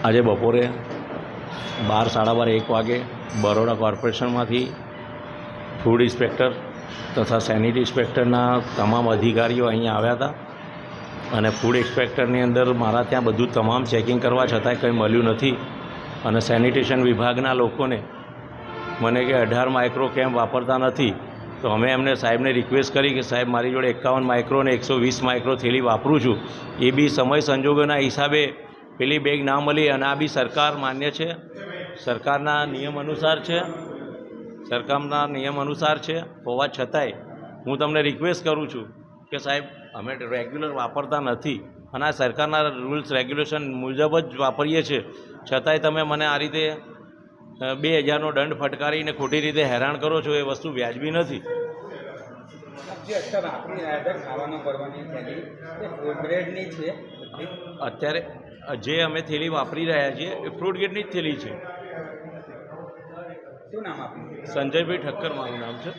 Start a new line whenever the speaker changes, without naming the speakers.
આજે બપોરે 12, સાડા 12, 1 વાગે બરોડા કોર્પોરેશનમાંથી ફૂડ ઇન્સ્પેક્ટર તથા સેનિટરી ઇન્સ્પેક્ટરના તમામ અધિકારીઓ અહીંયા આવ્યા હતા અને ફૂડ ઇન્સ્પેક્ટરની અંદર મારા ત્યાં બધું તમામ ચેકિંગ કરવા છતાંય કંઈ મળ્યું નથી અને સેનિટેશન વિભાગના લોકોને મને કે 18 માઇક્રો કેમ વાપરતા નથી, તો અમે એમને સાહેબને રિક્વેસ્ટ કરી કે સાહેબ મારી જોડે 51 માઇક્રો અને 120 માઇક્રો થેલી વાપરું છું, એ બી સમય સંજોગોના હિસાબે પેલી બેગ ના મળી અને આ બી સરકાર માન્ય છે, સરકારના નિયમ અનુસાર છે, સરકારના નિયમ અનુસાર છે હોવા છતાંય હું તમને રિક્વેસ્ટ કરું છું કે સાહેબ અમે રેગ્યુલર વાપરતા નથી અને આ સરકારના રૂલ્સ રેગ્યુલેશન મુજબ જ વાપરીએ છીએ, છતાંય તમે મને આ રીતે 2000નો દંડ ફટકારીને ખોટી રીતે હેરાન કરો છો, એ વસ્તુ વ્યાજબી નથી. અત્યારે જે અમે થેલી વાપરી રહ્યા છીએ એ ફ્રૂટ ગેટની જ થેલી છે. સંજયભાઈ ઠક્કર મારું નામ છે.